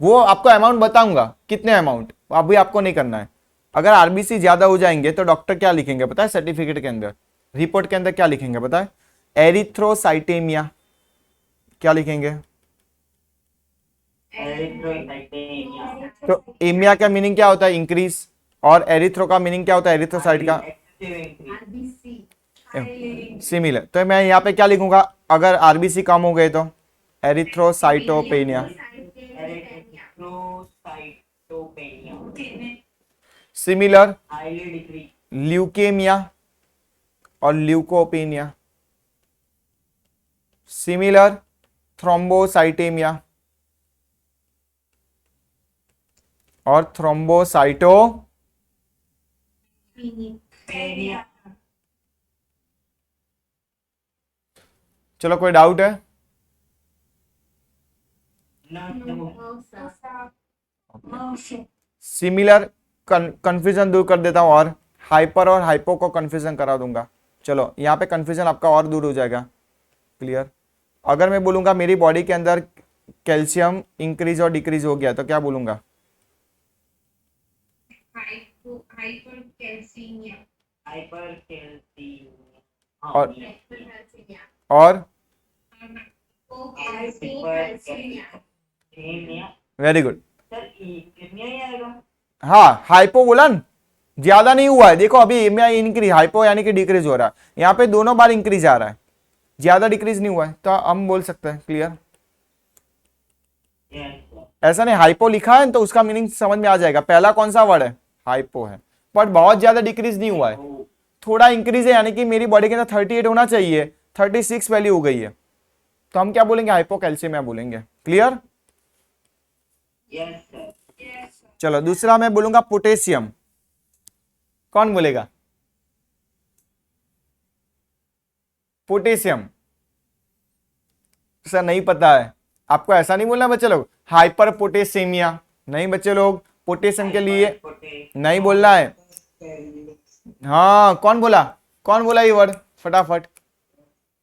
वो आपको अमाउंट बताऊंगा, कितने अमाउंट अभी आपको नहीं करना है। अगर आरबीसी ज्यादा हो जाएंगे तो डॉक्टर क्या लिखेंगे पता है, सर्टिफिकेट के अंदर, रिपोर्ट के अंदर क्या लिखेंगे पता है, एरिथ्रोसाइटेमिया। क्या लिखेंगे? तो एमिया का मीनिंग क्या होता है, इंक्रीज, और एरिथ्रो का मीनिंग क्या होता है, एरिथ्रोसाइट का सिमिलर। तो मैं यहाँ पे क्या लिखूंगा, अगर आरबीसी कम हो गए तो एरिथ्रोसाइटोपेनिया। सिमिलर ल्यूकेमिया और ल्यूकोपेनिया। सिमिलर थ्रोम्बोसाइटेमिया और थ्रोम्बोसाइटो। चलो कोई डाउट है? सिमिलर कंफ्यूजन दूर कर देता हूं, और हाइपर और हाइपो को कंफ्यूजन करा दूंगा। चलो यहाँ पे कंफ्यूजन आपका और दूर हो जाएगा। क्लियर, अगर मैं बोलूंगा मेरी बॉडी के अंदर कैल्शियम इंक्रीज और डिक्रीज हो गया तो क्या बोलूंगा, और वेरी गुड, हाँ हाइपो बोला न, ज्यादा नहीं हुआ है। देखो अभी एमिया इंक्रीज, हाइपो यानी कि डिक्रीज हो रहा है, यहाँ पे दोनों बार इंक्रीज आ रहा है, ज्यादा डिक्रीज नहीं हुआ है, तो हम बोल सकते हैं। क्लियर, ऐसा नहीं हाइपो लिखा है तो उसका मीनिंग समझ में आ जाएगा, पहला कौन सा वर्ड है, हाइपो है, बट बहुत ज्यादा डिक्रीज नहीं हुआ है, थोड़ा इंक्रीज है, यानी कि मेरी बॉडी के अंदर 38 होना चाहिए, 36 वैल्यू हो गई है, तो हम क्या बोलेंगे, हाइपोकैल्सियमिया बोलेंगे। क्लियर, चलो दूसरा मैं बोलूंगा पोटेशियम। कौन बोलेगा? पोटेशियम। सर नहीं पता है। आपको ऐसा नहीं बोलना बच्चे लोग, हाइपर पोटेशियमिया नहीं बच्चे लोग, पोटेशियम के लिए नहीं बोलना है। हाँ कौन बोला, कौन बोला ये वर्ड फटाफट?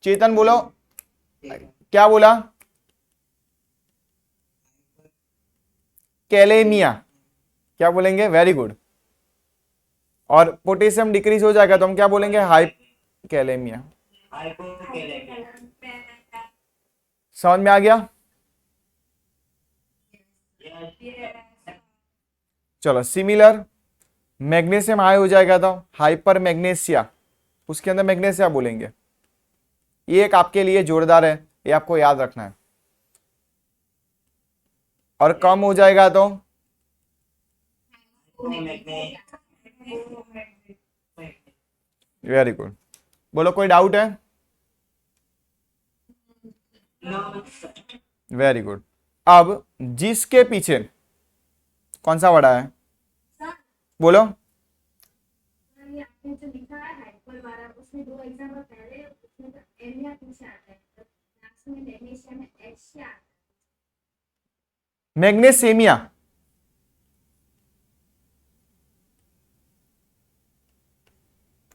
चेतन बोलो, क्या बोला? कैलेमिया। क्या बोलेंगे? Very good. और पोटेशियम डिक्रीज हो जाएगा तो हम क्या बोलेंगे? Hype kalaemia. समझ में आ गया? चलो सिमिलर, मैग्नीशियम हाई हो जाएगा तो हाइपर मैग्नीशिया, उसके अंदर मैग्नीशिया बोलेंगे। ये एक आपके लिए जोरदार है, ये आपको याद रखना है। और कम हो जाएगा तो वेरी गुड। बोलो कोई डाउट है? Very good. अब जिसके पीछे कौन सा वर्ड है बोलो? ये आपने जो लिखा है हाइपर वाला, उसमें दो एग्जाम्पल पहले, उसमें तो एम या पीछे आता है, तो लास्ट में मैग्नीशियम में एच से आता है। मैग्नीशियमिया।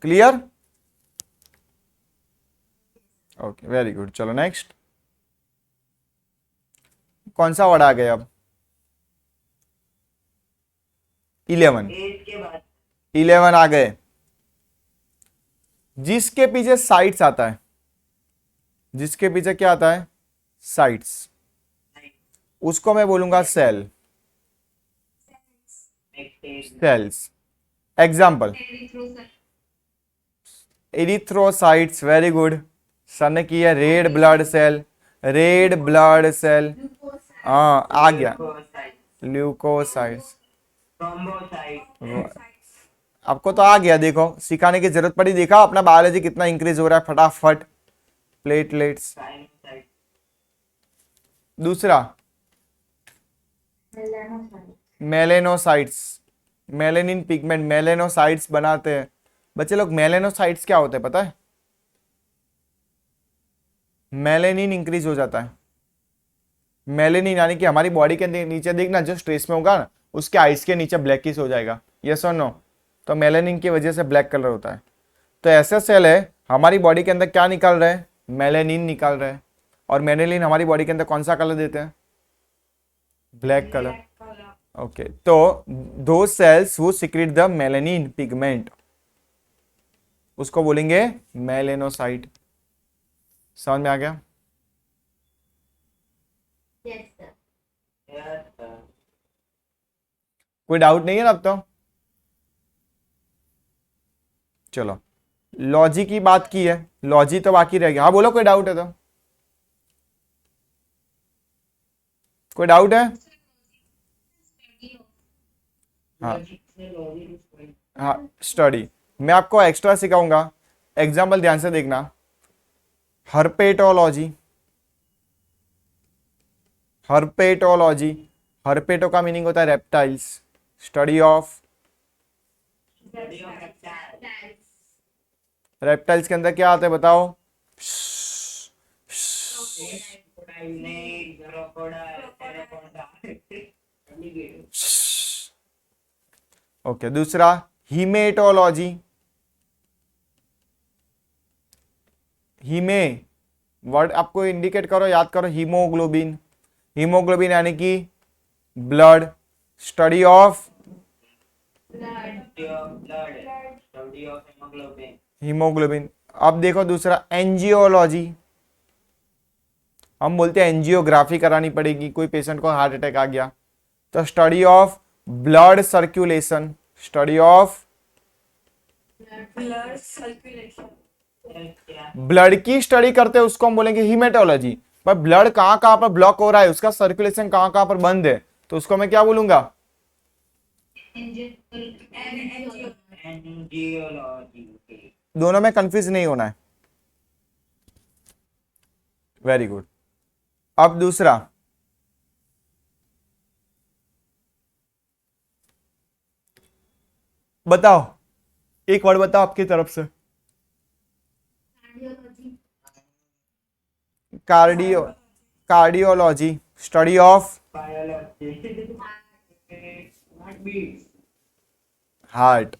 क्लियर? Okay very good. चलो नेक्स्ट, कौन सा वर्ड आ गया अब? 11 आ गए। जिसके पीछे साइट्स आता है, जिसके पीछे क्या आता है? साइट्स, उसको मैं बोलूंगा cell, cells. Example erythrocytes. Very good, sir ने किया। Red blood cell, red blood cell. हाँ आ गया। ल्यूकोसाइट्स। आपको तो आ गया, देखो सिखाने की जरूरत पड़ी। देखा अपना बायोलॉजी कितना इंक्रीज हो रहा है फटाफट। प्लेटलेट्स। दूसरा मेलेनोसाइट्स, मेलेनिन पिगमेंट, मेलेनोसाइट्स बनाते हैं बच्चे लोग। मेलेनोसाइट्स क्या होते हैं पता है? मेलेनिन इंक्रीज हो जाता है। मेलेनिन यानी कि हमारी बॉडी के नीचे देखना, जो स्ट्रेस में होगा ना उसके आइस के नीचे ब्लैकिश हो जाएगा, यस और नो? तो मेलेनिन की वजह से ब्लैक कलर होता है। तो ऐसे सेल है हमारी बॉडी के अंदर क्या निकाल रहे हैं? मेलेनिन निकाल रहे हैं। और मेलेनिन हमारी बॉडी के अंदर कौन सा कलर देते हैं? Black colour. ओके तो दो सेल्स वो सिक्रेट द मेलेनिन पिगमेंट, उसको बोलेंगे मेलेनोसाइट। समझ में आ गया? Yes sir. कोई डाउट नहीं है ना अब तो? चलो लॉजी की बात की है, लॉजी तो बाकी रह गया। हाँ बोलो कोई डाउट है तो? कोई डाउट है? हाँ हाँ स्टडी मैं आपको एक्स्ट्रा सिखाऊंगा। एग्जाम्पल ध्यान से देखना। हर्पेटोलॉजी, हर्पेटोलॉजी, हर्पेटो का मीनिंग होता है रेप्टाइल्स, स्टडी ऑफ रेप्टाइल्स। के अंदर क्या आता है बताओ? ओके दूसरा हीमेटोलॉजी, हीमे वर्ड आपको इंडिकेट करो, याद करो। हीमोग्लोबिन, हीमोग्लोबिन यानी कि ब्लड, स्टडी ऑफ हीमोग्लोबिन। अब देखो दूसरा एंजियोलॉजी, हम बोलते हैं एंजियोग्राफी करानी पड़ेगी, कोई पेशेंट को हार्ट अटैक आ गया तो study of blood circulation, study of blood circulation. Blood की स्टडी करते हैं उसको हम बोलेंगे हीमेटोलॉजी। पर ब्लड कहां कहां पर ब्लॉक हो रहा है, उसका सर्कुलेशन कहां कहां पर बंद है, तो उसको मैं क्या बोलूंगा? दोनों में कंफ्यूज नहीं होना है। Very good. अब दूसरा बताओ, एक वर्ड बताओ आपकी तरफ से। Cardiology. Cardio cardiology, study of heart.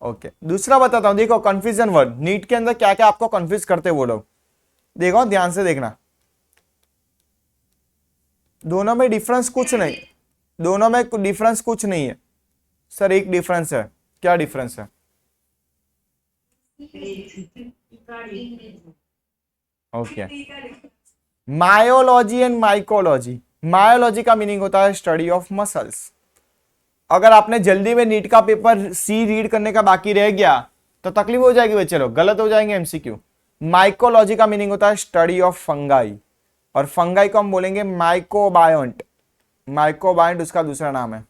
Okay, दूसरा बताता हूं, देखो कंफ्यूजन वर्ड, नीट के अंदर क्या क्या आपको कंफ्यूज करते हैं वो लोग, देखो ध्यान से देखना। दोनों में डिफरेंस कुछ नहीं, दोनों में डिफरेंस कुछ नहीं है। सर एक डिफरेंस है, क्या डिफरेंस है? Okay, myology and mycology. Myology का मीनिंग होता है स्टडी ऑफ मसल्स। अगर आपने जल्दी में नीट का पेपर सी रीड करने का बाकी रह गया तो तकलीफ हो जाएगी बच्चे लोग, गलत हो जाएंगे एमसीक्यू। माइकोलॉजी का मीनिंग होता है स्टडी ऑफ फंगाई, और फंगाई को हम बोलेंगे माइकोबायोंट। माइकोबायोंट उसका दूसरा नाम है।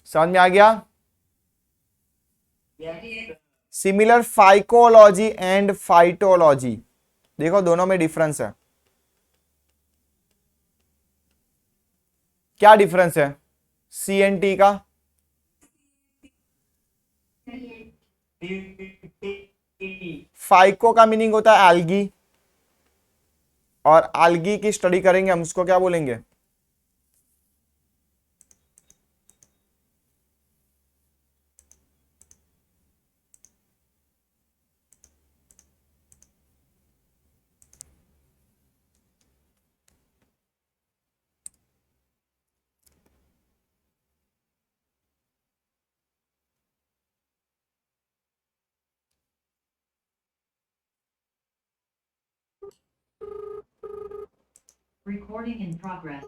समझ में आ गया? सिमिलर फाइकोलॉजी एंड फाइटोलॉजी, देखो दोनों में डिफरेंस है। क्या डिफरेंस है CNT का? फाइको का मीनिंग होता है एल्गी, और एल्गी की स्टडी करेंगे हम, उसको क्या बोलेंगे? Recording in progress.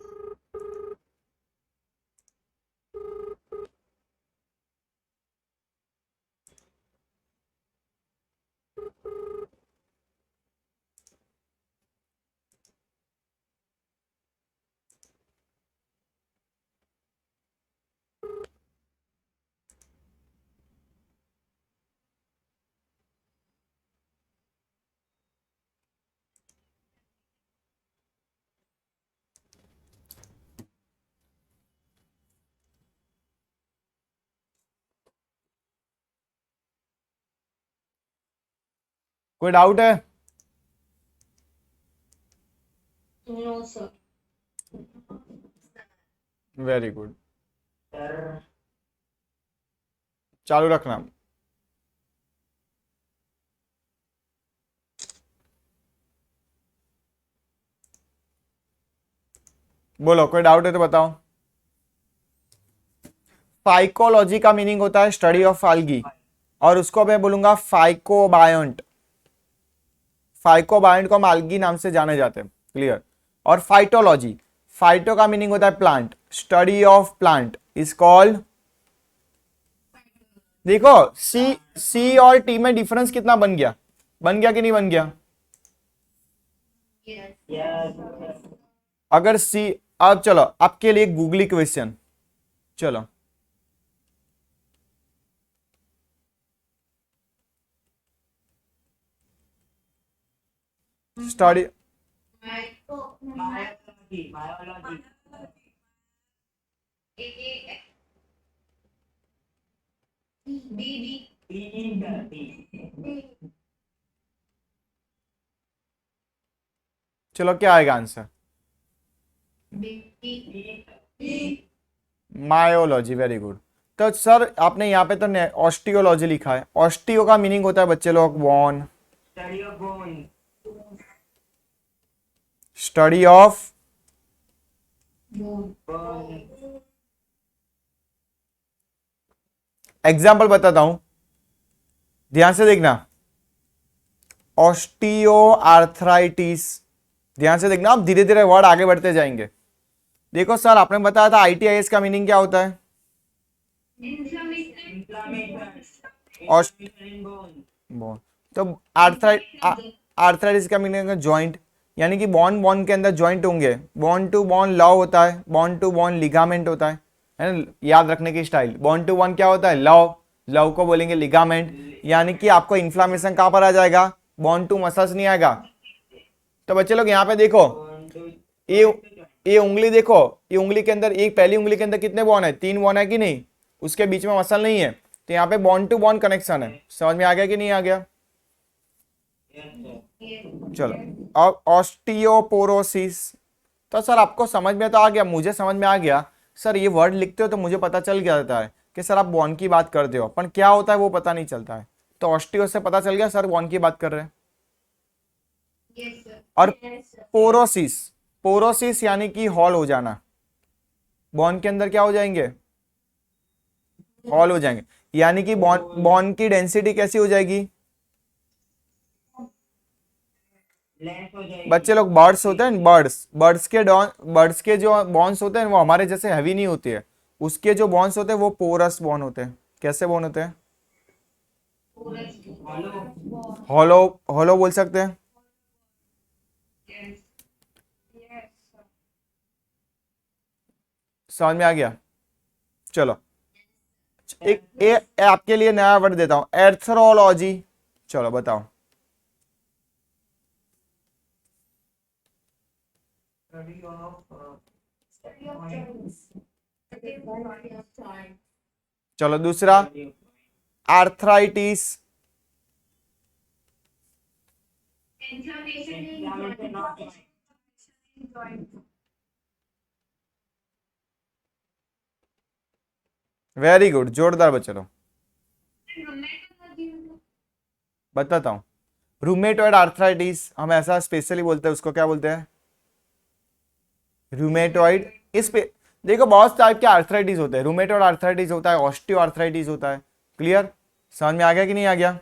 कोई डाउट है? No sir. वेरी गुड, चालू रखना। बोलो, कोई डाउट है तो बताओ। फाइकोलॉजी का मीनिंग होता है स्टडी ऑफ एल्गी, और उसको मैं बोलूंगा फाइकोबायोंट। फाइकोबायोंट को हम एल्गी नाम से जाने जाते हैं, क्लियर। और फाइटोलॉजी, फाइटो का मीनिंग होता है plant, study of plant is called. देखो सी और टी में डिफरेंस कितना बन गया, बन गया कि नहीं बन गया? अगर सी, अब चलो आपके लिए गूगली क्वेश्चन, चलो स्टडी माइको चलो क्या आएगा आंसर? Myology, very good. तो सर आपने यहाँ पे तो ऑस्टियोलॉजी लिखा है, ऑस्टियो का मीनिंग होता है बच्चे लोग बोन, स्टडी ऑफ। एग्जाम्पल बताता हूं, ध्यान से देखना। ऑस्टियो आर्थराइटिस, ध्यान से देखना, आप धीरे धीरे वर्ड आगे बढ़ते जाएंगे। देखो सर आपने बताया था ITIS का मीनिंग क्या होता है? बोन। तो आर्थराइटिस का मीनिंग है जॉइंट, यानी कि बॉन बॉन के अंदर जॉइंट होंगे। बॉन टू बॉन लव होता है, बॉन टू बॉन लिगामेंट होता है ना, याद रखने की स्टाइल। बॉन टू बॉन क्या होता है? लव, लव को बोलेंगे लिगामेंट, यानी कि आपको इन्फ्लामेशन कहां पर आ जाएगा? बॉन टू मसल्स नहीं आएगा। तो बच्चे लोग यहाँ पे देखो, ये उंगली देखो, ये उंगली के अंदर, एक पहली उंगली के अंदर कितने बॉन है? 3 बॉन है कि नहीं? उसके बीच में मसल नहीं है, तो यहाँ पे बॉन्ड टू बॉन्ड कनेक्शन है। समझ में आ गया कि नहीं आ गया? चलो, अब ऑस्टियोपोरोसिस, तो सर आपको समझ में तो आ गया, मुझे समझ में आ गया सर, ये वर्ड लिखते हो तो मुझे पता चल जाता है कि सर आप बॉन्ड की बात करते हो, पर क्या होता है वो पता नहीं चलता है। तो ऑस्टियो से पता चल गया सर बॉन्ड की बात कर रहे हैं। Yes, sir. और Yes, sir. पोरोसिस, पोरोसिस यानी कि हॉल हो जाना, बॉन्ड के अंदर क्या हो जाएंगे? हॉल हो जाएंगे, यानी कि बॉन्ड की डेंसिटी कैसी हो जाएगी? बच्चे लोग बर्ड्स होते हैं, बर्ड्स के जो बॉन्ड्स होते हैं वो हमारे जैसे हैवी नहीं होते हैं, उसके जो बॉन्ड्स होते हैं वो पोरस बॉन्ड होते हैं। कैसे बॉन्ड होते हैं? हॉलो, हॉलो बोल सकते हैं। Yes. Yes, sir. समझ में आ गया? चलो, एक आपके लिए नया वर्ड देता हूं, एर्थरोलॉजी। चलो बताओ। Study of joints. Study of joints. चलो दूसरा, arthritis. Inflammation in joint. Very good, जोरदार बच्चे लोग। बताता हूं, रूमेटॉइड आर्थराइटिस हम ऐसा स्पेशली बोलते हैं, उसको क्या बोलते हैं? रूमेटॉइड। इस पे देखो बहुत टाइप के आर्थराइटिस होते हैं, रूमेटॉइड आर्थराइटिस होता है, ऑस्टियो आर्थराइटिस होता है। क्लियर? समझ में आ गया कि नहीं आ गया?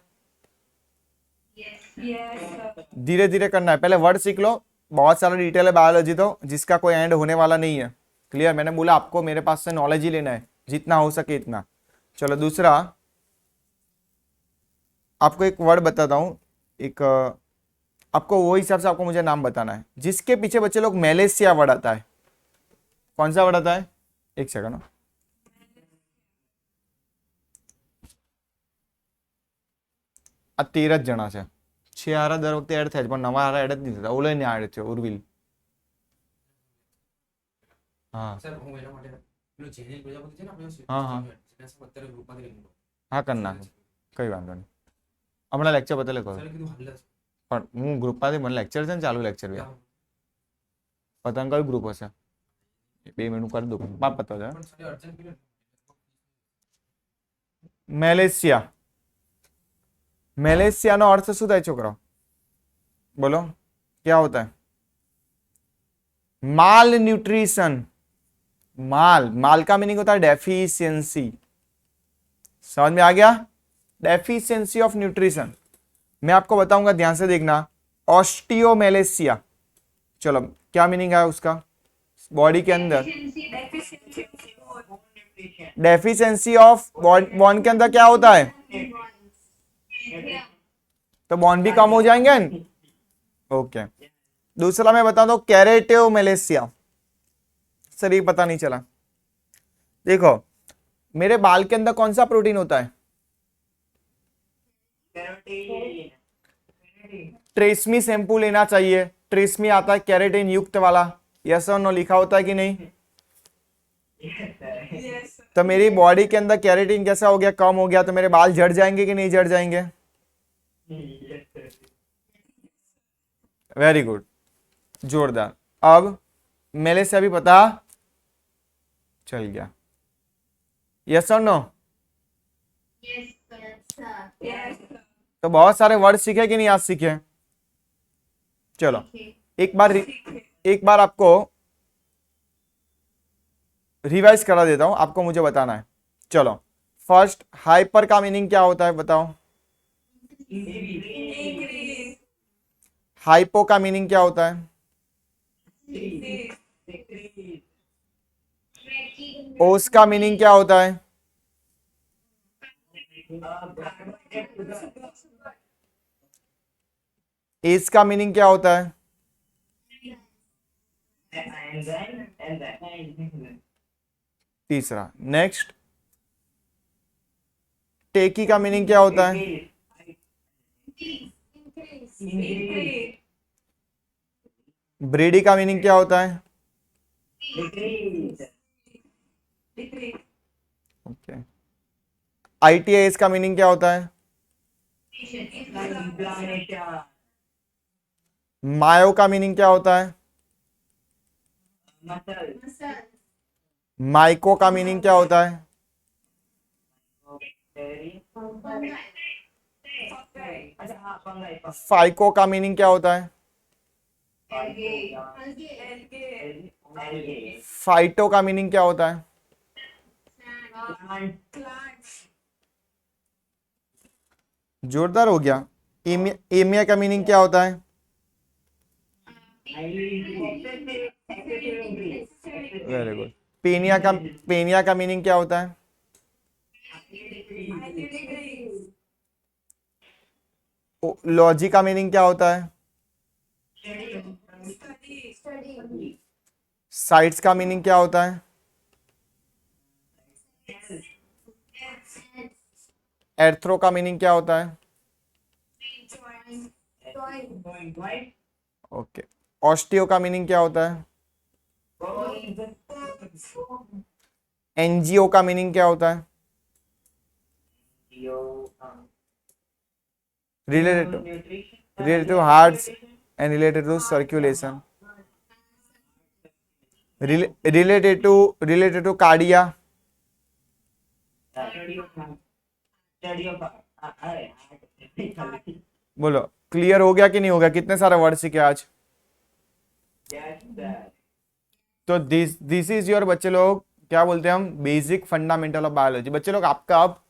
धीरे धीरे करना है, पहले वर्ड सीख लो, बहुत सारा डिटेल है बायोलॉजी तो, जिसका कोई एंड होने वाला नहीं है। क्लियर? मैंने बोला आपको मेरे पास से नॉलेज ही लेना है, जितना हो सके इतना। चलो दूसरा, आपको एक वर्ड बताता हूं, एक आपको वो हिसाब से आपको मुझे नाम बताना है, जिसके पीछे बच्चे लोग मेलेशिया वर्ड आता है। कौन सा वर्ड आता है? एक सेकंड, आ 13 જણા છે, 6 હારા દર વખતે એડ થાય છે પણ નવા હારા એડ જ નહીં થતા, ઓલો ને એડ છે ઉર્વિલ। હા સર હું એના માટે પેલું જેનિલ પ્રજાપતિ છે ને આપણે હા હા જેના સબ અત્યારે ગ્રુપમાંથી લઈ મૂકો હા કરી નાખો, કઈ વાંધો નહીં, હમણાં લેક્ચર બતાલે કરો, સર કીધું હાલ જ પણ હું ગ્રુપમાંથી મને લેક્ચર છે ને ચાલુ લેક્ચર બે પતંગ કયું ગ્રુપ હશે 2 મિનિટ કરી દઉં બાપ પતો છે। પણ સર અર્જન્ટ પીરિયડ મેલેશિયા, મેલેશિયા નો अर्थ શું થાય છોકરાઓ? બોલો क्या होता है? माल न्यूट्रिशन। माल का मीनिंग होता है डेफिशिएंसी। समझ में आ गया? Deficiency of nutrition. मैं आपको बताऊंगा, ध्यान से देखना। ऑस्टियोमेलेशिया, चलो क्या मीनिंग है उसका? बॉडी के अंदर डेफिशिएंसी ऑफ बॉन्ड के अंदर क्या होता है? तो बॉन्ड भी कम हो जाएंगे। ओके, दूसरा मैं बता दूं, कैरेटियोमेलेशिया। सर ये पता नहीं चला। देखो मेरे बाल के अंदर कौन सा प्रोटीन होता है? ट्रेस्मी शैम्पू लेना चाहिए, ट्रेस्मी आता है कैरेटिन युक्त वाला, यस और नो लिखा होता है कि नहीं? तो मेरी बॉडी के अंदर कैरेटिन कैसा हो गया? कम हो गया, तो मेरे बाल झड़ जाएंगे कि नहीं झड़ जाएंगे? वेरी गुड, जोरदार। अब मेलेशिया भी पता चल गया, यस और नो? Yes, sir. तो बहुत सारे वर्ड सीखे कि नहीं आज सीखे? चलो एक बार आपको रिवाइज करा देता हूं, आपको मुझे बताना है। चलो फर्स्ट, हाइपर का मीनिंग क्या होता है बताओ? हाइपो का मीनिंग क्या होता है? ओस का मीनिंग क्या होता है? एस का मीनिंग क्या होता है? तीसरा, नेक्स्ट, टेकी का मीनिंग क्या होता है? ब्रेडी का मीनिंग क्या होता है? ओके। ITIS का मीनिंग क्या होता है? मायो का मीनिंग क्या होता है? मसल माइको का मीनिंग क्या होता है? फाइको का मीनिंग क्या होता है? फाइटो का मीनिंग क्या होता है? जोरदार हो गया। एमिया का मीनिंग क्या होता है? Very good. पेनिया का मीनिंग क्या होता है? लॉजी का मीनिंग क्या होता है? साइट्स का मीनिंग क्या होता है? एर्थ्रो का मीनिंग क्या होता है? ओके। ऑस्टियो का मीनिंग क्या होता है? एनजीओ का मीनिंग क्या होता है? Related to hearts and related to circulation, related to cardia. बोलो क्लियर हो गया कि नहीं हो गया? कितने सारे वर्ड सीखे आज? तो दिस इज योर बच्चे लोग क्या बोलते हैं हम, बेसिक फंडामेंटल ऑफ बायोलॉजी। बच्चे लोग आपका अब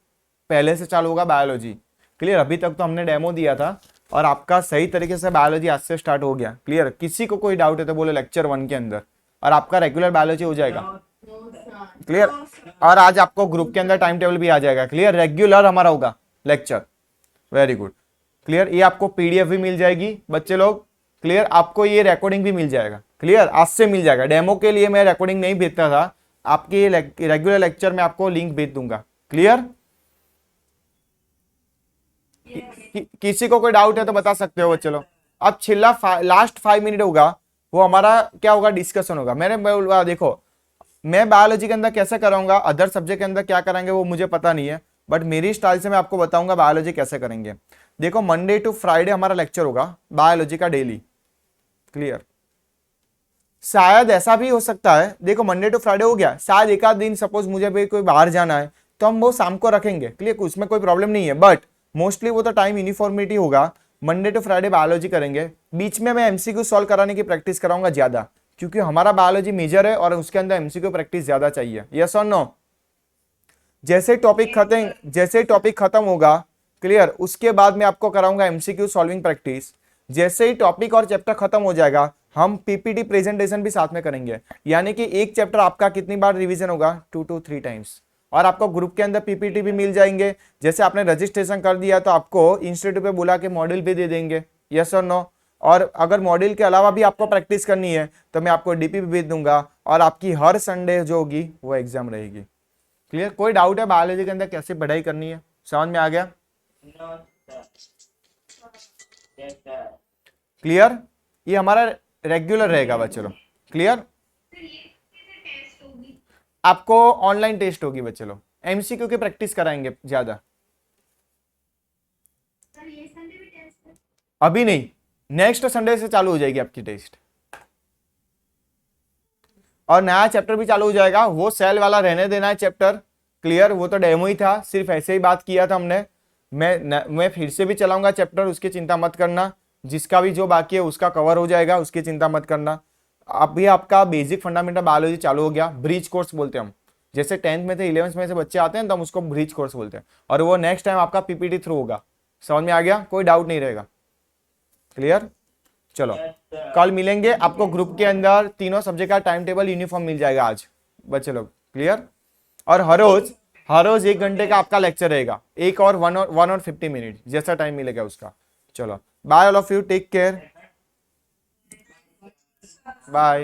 पहले से चालू होगा बायोलॉजी। क्लियर? अभी तक तो हमने डेमो दिया था और आपका सही तरीके से बायोलॉजी आज से स्टार्ट हो गया। क्लियर? किसी को कोई डाउट है तो बोलो लेक्चर 1 के अंदर, और आपका रेगुलर बायोलॉजी हो जाएगा। क्लियर? और आज आपको ग्रुप के अंदर टाइम टेबल भी आ जाएगा। क्लियर? रेगुलर हमारा होगा लेक्चर। Very good. क्लियर? ये आपको पीडीएफ भी मिल जाएगी बच्चे लोग। क्लियर? आपको ये रिकॉर्डिंग भी मिल जाएगा। क्लियर? आज से मिल जाएगा। डेमो के लिए मैं रिकॉर्डिंग नहीं भेजता था, आपके रेगुलर लेक्चर में आपको लिंक भेज दूंगा। क्लियर? किसी को कोई डाउट है तो बता सकते हो बच्चे लोग। अब छिल्ला लास्ट 5 मिनट होगा, वो हमारा क्या होगा, डिस्कशन होगा। देखो मैं बायोलॉजी के अंदर कैसे कराऊंगा, अदर सब्जेक्ट के अंदर क्या कराएंगे वो मुझे पता नहीं है, बट मेरी स्टाइल से मैं आपको बताऊंगा बायोलॉजी कैसे करेंगे। देखो मंडे टू फ्राइडे हमारा लेक्चर होगा बायोलॉजी का डेली। क्लियर? शायद ऐसा भी हो सकता है, देखो मंडे टू फ्राइडे हो गया, शायद एक आध दिन सपोज मुझे भी कोई बाहर जाना है तो हम वो शाम को रखेंगे। क्लियर? उसमें कोई प्रॉब्लम नहीं है, बट मोस्टली वो तो टाइम यूनिफॉर्मिटी होगा। मंडे टू फ्राइडे बायोलॉजी करेंगे, बीच में मैं एमसीक्यू सॉल्व कराने की प्रैक्टिस कराऊंगा ज्यादा, क्योंकि हमारा बायोलॉजी मेजर है और उसके अंदर एमसीक्यू प्रैक्टिस ज्यादा चाहिए। यस और नो? जैसे टॉपिक खत्म होगा, क्लियर, उसके बाद मैं आपको कराऊंगा एमसीक्यू सॉल्विंग प्रैक्टिस। जैसे ही टॉपिक और चैप्टर खत्म हो जाएगा, हम पीपीटी प्रेजेंटेशन भी साथ में करेंगे। यानी कि एक चैप्टर आपका कितनी बार रिवीजन होगा? 2 to 3 टाइम्स। और आपको ग्रुप के अंदर पीपीटी भी मिल जाएंगे। जैसे आपने रजिस्ट्रेशन कर दिया तो आपको इंस्टीट्यूट पे बुला के मॉड्यूल भी दे देंगे। यस और नो? और अगर मॉड्यूल के अलावा भी आपको प्रैक्टिस करनी है तो मैं आपको डीपी भी भेज दूंगा, और आपकी हर संडे जो होगी वो एग्जाम रहेगी। क्लियर? कोई डाउट है बायोलॉजी के अंदर कैसे पढ़ाई करनी है? समझ में आ गया? क्लियर? ये हमारा रेगुलर रहेगा बच्चे लोग। क्लियर? आपको ऑनलाइन टेस्ट होगी बच्चे लोग, एमसीक्यू की प्रैक्टिस कराएंगे ज्यादा। अभी नहीं, नेक्स्ट संडे से चालू हो जाएगी आपकी टेस्ट, और नया चैप्टर भी चालू हो जाएगा। वो सेल वाला रहने देना है चैप्टर। क्लियर? वो तो डेमो ही था, सिर्फ ऐसे ही बात किया था हमने। मैं फिर से भी चलाऊंगा चैप्टर, उसकी चिंता मत करना। जिसका भी जो बाकी है उसका कवर हो जाएगा, उसकी चिंता मत करना। अभी आपका बेसिक फंडामेंटल बायोलॉजी चालू हो गया, ब्रिज कोर्स बोलते हैं हम। जैसे 10th में से 11th में से बच्चे आते हैं तो हम उसको ब्रिज कोर्स बोलते हैं, और वो नेक्स्ट टाइम आपका पीपीटी थ्रू होगा। समझ में आ गया? कोई डाउट नहीं रहेगा। क्लियर? चलो कल मिलेंगे। आपको ग्रुप के अंदर तीनों सब्जेक्ट का टाइम टेबल यूनिफॉर्म मिल जाएगा आज बच्चे लोग। क्लियर? और हर रोज 1 घंटे का आपका लेक्चर रहेगा, 1 और 1 और 50 मिनट जैसा टाइम मिलेगा उसका। चलो bye all of you, take care, bye.